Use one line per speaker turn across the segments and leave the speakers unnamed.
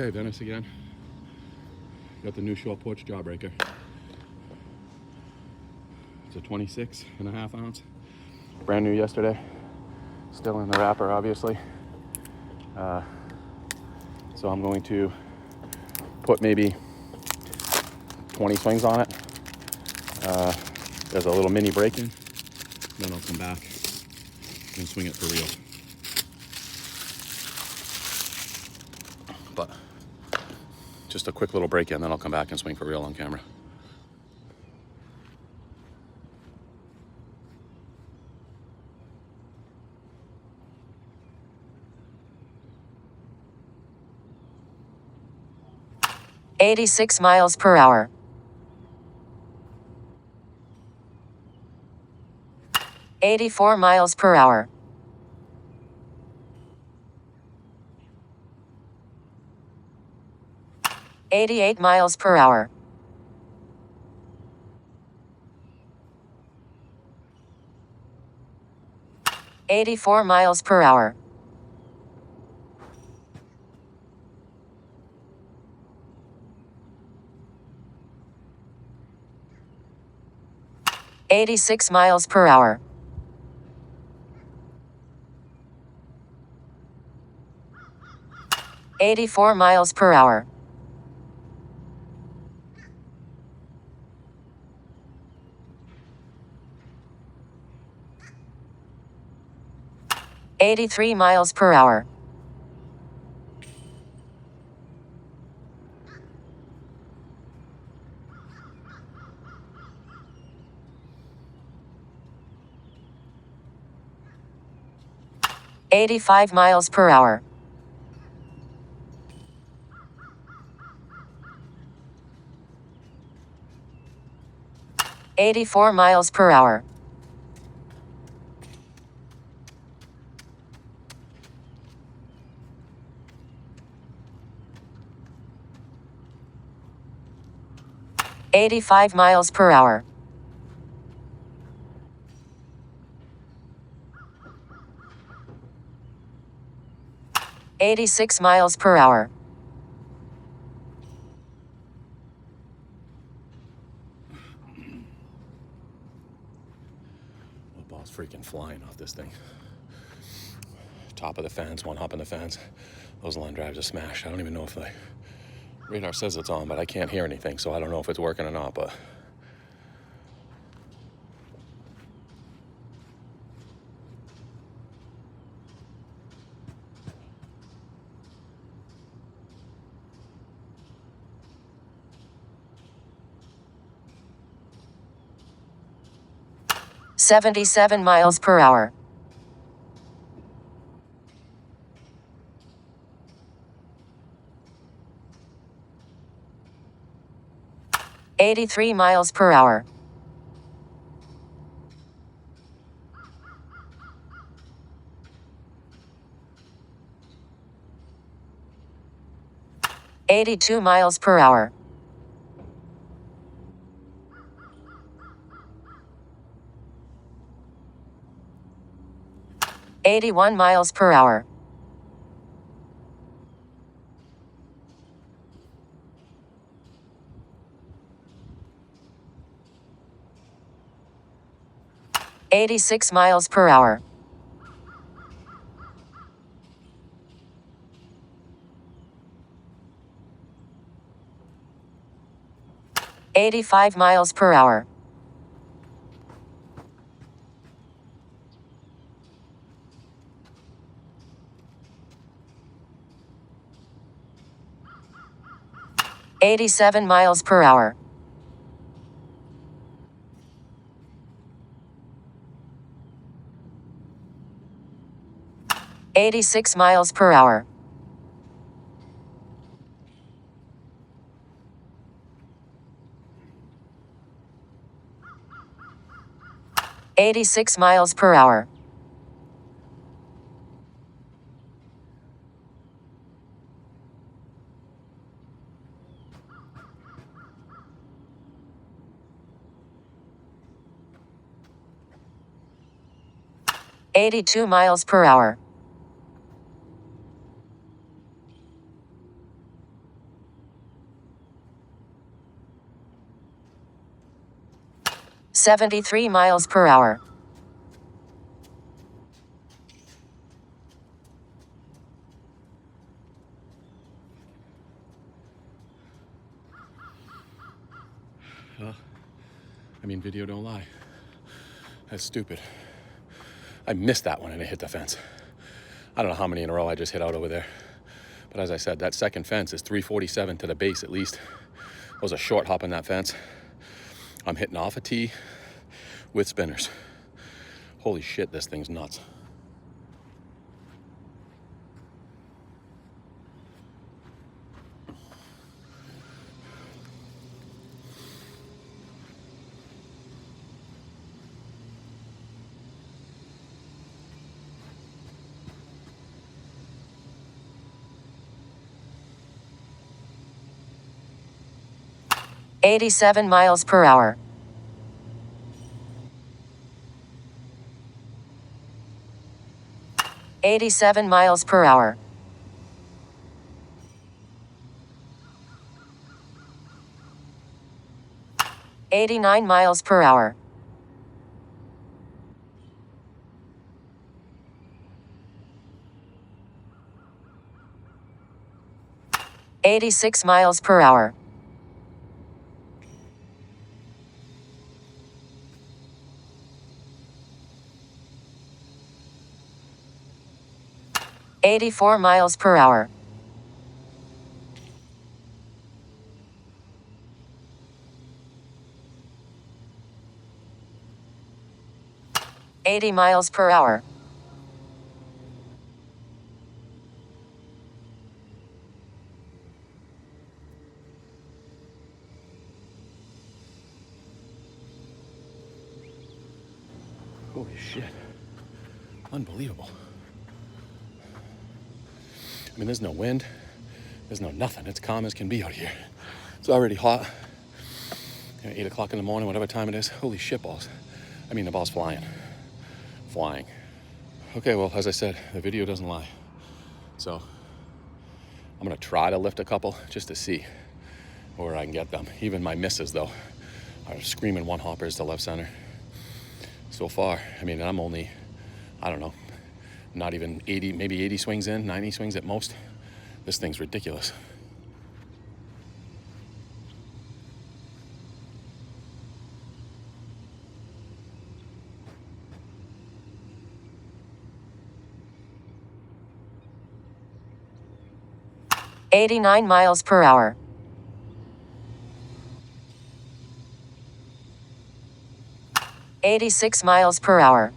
Okay, Venice again. Got the new short porch Jawbreaker. It's a 26.5 ounce. Brand new yesterday. Still in the wrapper, obviously. So I'm going to put maybe 20 swings on it. There's a little mini break in. Then I'll come back and swing it for real. But just a quick little break in, then I'll come back and swing for real on camera.
$86 miles per hour. 84 miles per hour. 88 miles per hour. 84 miles per hour. 86 miles per hour. 84 miles per hour. 83 miles per hour. 85 miles per hour. 84 miles per hour. 85 miles per hour. 86 miles per hour.
The ball's freaking flying off this thing. Top of the fence, one hop in the fence. Those line drives are smashed. I don't even know if the radar says it's on, but I can't hear anything, so I don't know if it's working or not, but
$77 miles per hour. 83 miles per hour. 82 miles per hour. 81 miles per hour. 86 miles per hour. 85 miles per hour. 87 miles per hour. 86 miles per hour. 86 miles per hour. 82 miles per hour. 73 miles per hour.
I mean, video don't lie. That's stupid. I missed that one and it hit the fence. I don't know how many in a row I just hit out over there. But as I said, that second fence is 347 to the base at least. It was a short hop on that fence. I'm hitting off a tee with spinners. Holy shit, this thing's nuts.
$87 miles per hour. $87 miles per hour. $89 miles per hour. $86 miles per hour. $84 miles per hour. $80 miles per hour.
Holy shit. Unbelievable. I mean, there's no wind. There's no nothing. It's calm as can be out here. It's already hot. 8 o'clock in the morning, whatever time it is. Holy shit balls. I mean, the ball's flying. Flying. Okay, well, as I said, the video doesn't lie. So I'm gonna try to lift a couple just to see where I can get them. Even my misses, though, are screaming one hoppers to left center. So far, I mean, I'm only, I don't know, not even 80, maybe 80 swings in, 90 swings at most. This thing's ridiculous.
$89 miles per hour. $86 miles per hour.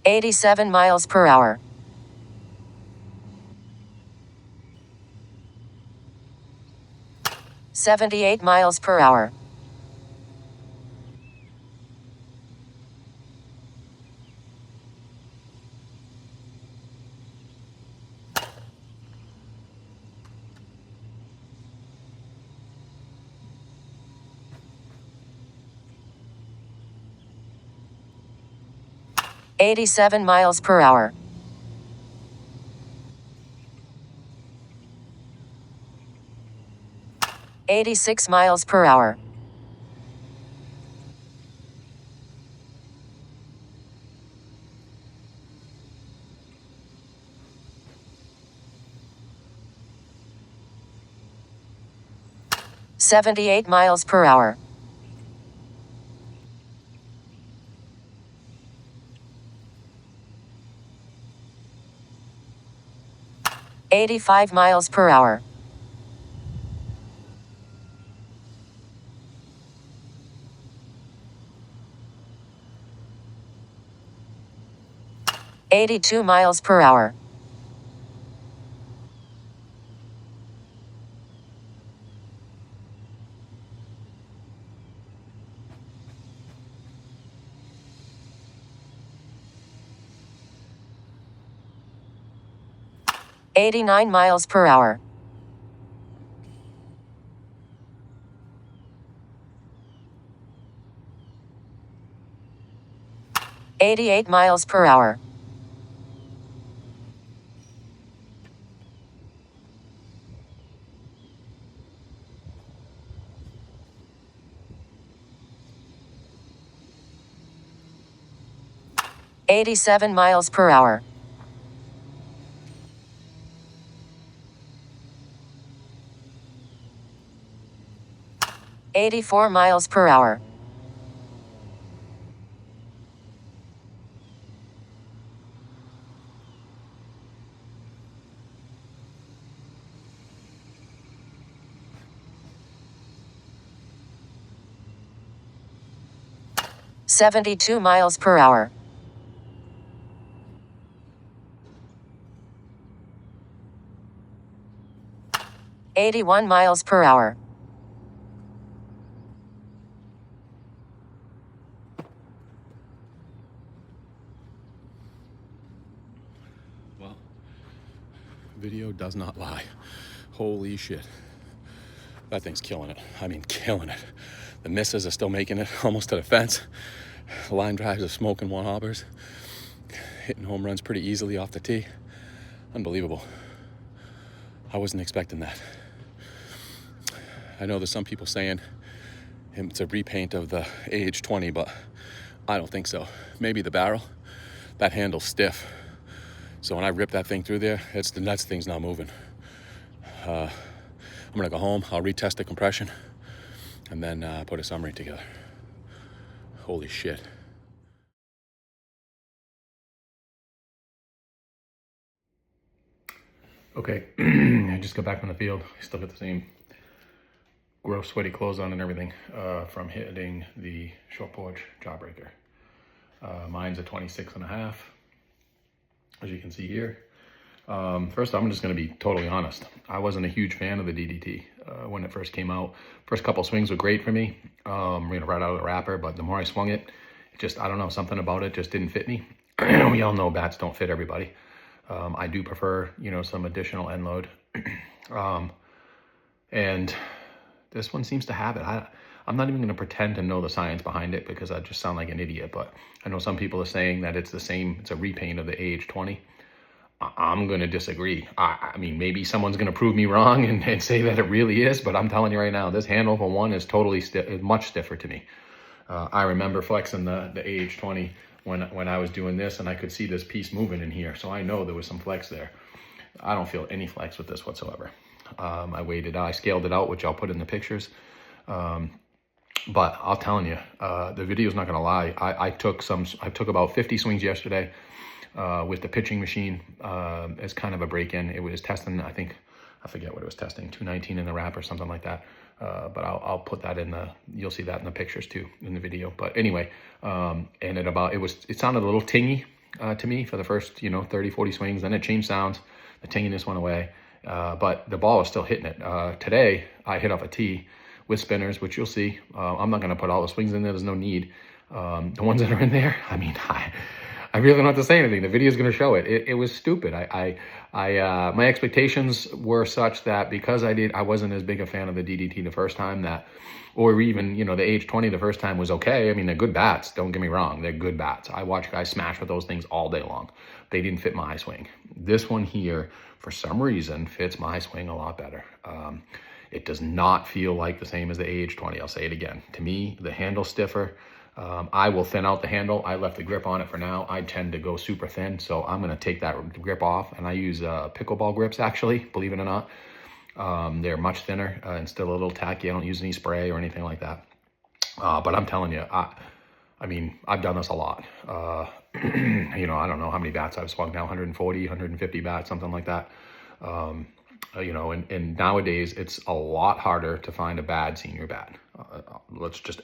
$87 miles per hour. $78 miles per hour. $87 miles per hour. $86 miles per hour. $78 miles per hour. $85 miles per hour. $82 miles per hour. $89 miles per hour. $88 miles per hour. 87 miles per hour. 84 miles per hour. 72 miles per hour. 81 miles per hour.
Well, video does not lie. Holy shit. That thing's killing it. I mean, killing it. The misses are still making it almost to the fence. The line drives are smoking one-hoppers. Hitting home runs pretty easily off the tee. Unbelievable. I wasn't expecting that. I know there's some people saying it's a repaint of the AH20, but I don't think so. Maybe the barrel. That handle's stiff. So when I rip that thing through there, that thing's not moving. I'm gonna go home, I'll retest the compression, and then put a summary together. Holy shit. Okay, I just got back from the field. I still got the same gross sweaty clothes on and everything from hitting the short porch Jawbreaker. Mine's a 26.5, as you can see here. First, I'm just going to be totally honest. I wasn't a huge fan of the DDT when it first came out. First couple swings were great for me, right out of the wrapper, but the more I swung it, I don't know, something about it just didn't fit me. We all know bats don't fit everybody. I do prefer, some additional end load. And this one seems to have it. I'm not even going to pretend to know the science behind it because I just sound like an idiot, but I know some people are saying that it's a repaint of the AH20. I'm going to disagree. I mean, maybe someone's going to prove me wrong and say that it really is, but I'm telling you right now, this handle for one is totally much stiffer to me. I remember flexing the AH20 when I was doing this, and I could see this piece moving in here, so I know there was some flex there. I don't feel any flex with this whatsoever. I scaled it out, which I'll put in the pictures. But I'm telling you, the video's not going to lie. I took about 50 swings yesterday with the pitching machine as kind of a break-in. It was testing, I forget what it was testing, 219 in the wrap or something like that. But I'll put that you'll see that in the pictures too, in the video. But anyway, and it sounded a little tingy to me for the first, 30, 40 swings. Then it changed sounds. The tinginess went away. But the ball is still hitting it. Today, I hit off a tee with spinners, which you'll see. I'm not going to put all the swings in there. There's no need. The ones that are in there, I mean, I really don't have to say anything. The video is going to show it. It was stupid. My expectations were such that because I wasn't as big a fan of the DDT the first time or even, the AH20 the first time was okay. I mean, they're good bats. Don't get me wrong. They're good bats. I watch guys smash with those things all day long. They didn't fit my swing. This one here, for some reason, fits my swing a lot better. It does not feel like the same as the AH20. I'll say it again. To me, the handle's stiffer. I will thin out the handle. I left the grip on it for now. I tend to go super thin, so I'm going to take that grip off, and I use pickleball grips, actually, believe it or not. They're much thinner and still a little tacky. I don't use any spray or anything like that. But I'm telling you, I mean, I've done this a lot. I don't know how many bats I've swung now, 140, 150 bats, something like that. And nowadays it's a lot harder to find a bad senior bat.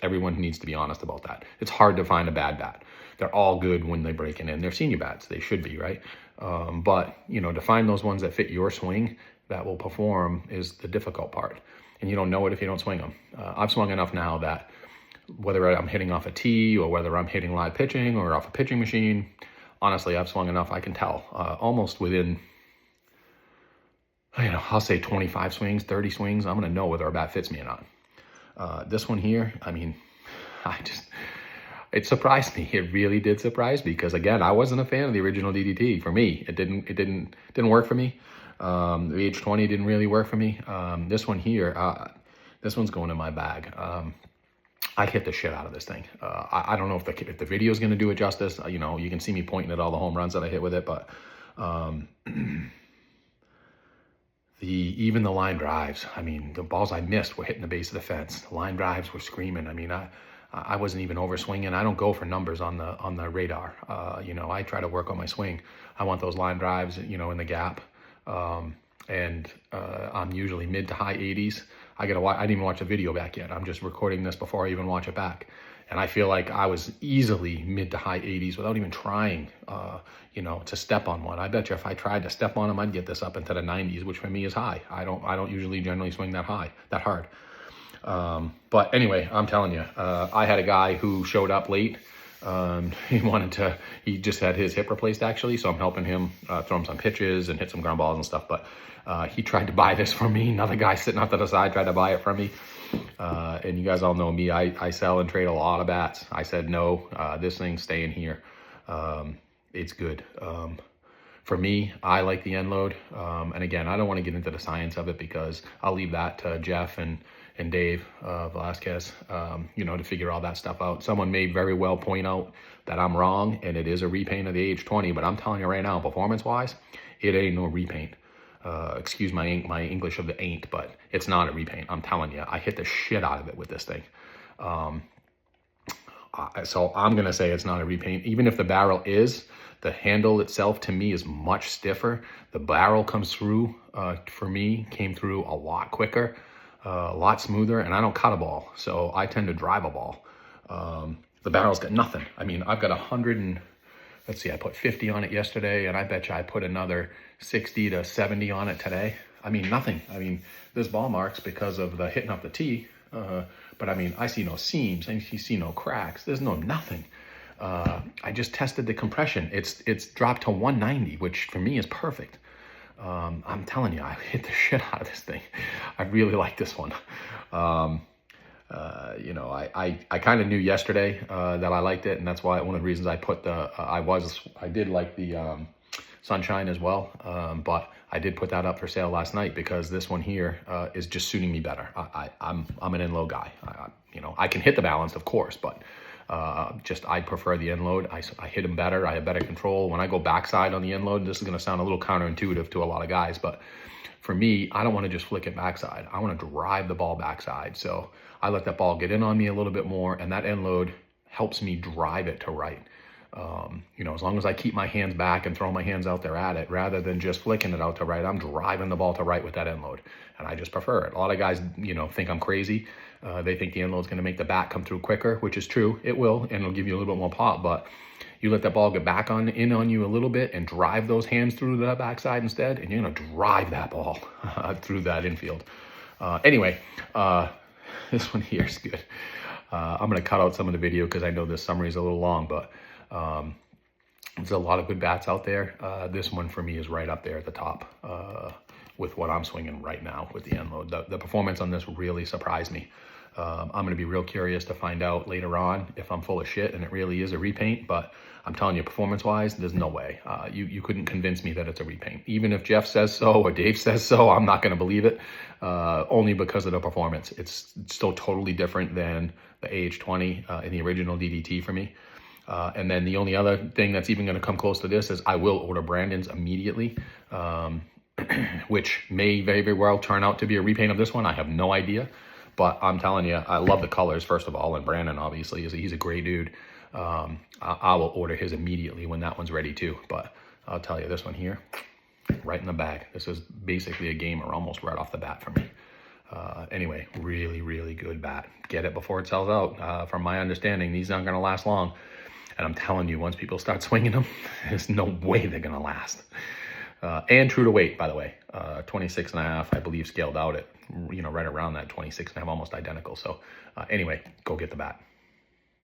Everyone needs to be honest about that. It's hard to find a bad bat. They're all good when they break in. They're senior bats. They should be, right? But to find those ones that fit your swing that will perform is the difficult part. And you don't know it if you don't swing them. I've swung enough now that whether I'm hitting off a tee or whether I'm hitting live pitching or off a pitching machine, honestly, I've swung enough I can tell almost within, I'll say 25 swings, 30 swings, I'm going to know whether a bat fits me or not. This one here, I mean, it surprised me. It really did surprise me because, again, I wasn't a fan of the original DDT. For me, it didn't work for me. The AH20 didn't really work for me. This one here, this one's going in my bag. I hit the shit out of this thing. I don't know if the video is going to do it justice. You know, you can see me pointing at all the home runs that I hit with it, but even the line drives, I mean, the balls I missed were hitting the base of the fence. The line drives were screaming. I mean, I wasn't even over swinging. I don't go for numbers on the radar. You know, I try to work on my swing. I want those line drives, you know, in the gap. I'm usually mid to high 80s. I didn't even watch the video back yet. I'm just recording this before I even watch it back. And I feel like I was easily mid to high 80s without even trying, you know, to step on one. I bet you if I tried to step on them, I'd get this up into the 90s, which for me is high. I don't usually generally swing that hard. But anyway, I'm telling you, I had a guy who showed up late. He just had his hip replaced actually. So I'm helping him throw him some pitches and hit some ground balls and stuff. But he tried to buy this from me. Another guy sitting off to the side tried to buy it from me. And you guys all know me. I sell and trade a lot of bats. I said, no, this thing's staying here. It's good. For me, I like the end load. And again, I don't want to get into the science of it because I'll leave that to Jeff and Dave Velasquez, you know, to figure all that stuff out. Someone may very well point out that I'm wrong and it is a repaint of the age-20, but I'm telling you right now, performance-wise, it ain't no repaint. Excuse my English of the ain't, but it's not a repaint. I'm telling you, I hit the shit out of it with this thing. So I'm going to say it's not a repaint. Even if the barrel is, the handle itself to me is much stiffer. The barrel comes through, for me, came through a lot quicker, a lot smoother, and I don't cut a ball. So I tend to drive a ball. The barrel's got nothing. I mean, I've got 100 and, let's see, I put 50 on it yesterday, and I bet you I put another 60 to 70 on it today. I mean, nothing. I mean, there's ball marks because of the hitting up the tee. But I mean, I see no seams. I see no cracks. There's nothing. I just tested the compression. It's dropped to 190, which for me is perfect. I'm telling you, I hit the shit out of this thing. I really like this one. You know, I kind of knew yesterday that I liked it, and that's why one of the reasons I put I did like the Sunshine as well, but I did put that up for sale last night because this one here is just suiting me better. I'm an end load guy. You know, I can hit the balance, of course, but I prefer the end load. I hit them better. I have better control. When I go backside on the end load, this is going to sound a little counterintuitive to a lot of guys, but for me, I don't want to just flick it backside. I want to drive the ball backside. So I let that ball get in on me a little bit more, and that end load helps me drive it to right. You know, as long as I keep my hands back and throw my hands out there at it, rather than just flicking it out to right, I'm driving the ball to right with that end load, and I just prefer it. A lot of guys, you know, think I'm crazy. They think the end load is going to make the bat come through quicker, which is true. It will, and it'll give you a little bit more pop, but you let that ball get back in on you a little bit and drive those hands through the backside instead, and you're going to drive that ball through that infield. Anyway, this one here is good. I'm going to cut out some of the video because I know this summary is a little long, but there's a lot of good bats out there. This one for me is right up there at the top with what I'm swinging right now with the end load. The performance on this really surprised me. I'm going to be real curious to find out later on if I'm full of shit and it really is a repaint, but I'm telling you, performance-wise, there's no way. You couldn't convince me that it's a repaint. Even if Jeff says so or Dave says so, I'm not going to believe it, only because of the performance. It's still totally different than the AH20 in the original DDT for me. And then the only other thing that's even going to come close to this is I will order Brandon's immediately, which may very, very well turn out to be a repaint of this one. I have no idea. But I'm telling you, I love the colors, first of all, and Brandon, obviously, he's a great dude. I will order his immediately when that one's ready, too. But I'll tell you, this one here, right in the bag. This is basically a gamer almost right off the bat for me. Anyway, really, really good bat. Get it before it sells out. From my understanding, these aren't going to last long. And I'm telling you, once people start swinging them, there's no way they're going to last. And true to weight, by the way, 26 and a half, I believe, scaled out at, you know, right around that 26 and a half, almost identical. So anyway, go get the bat.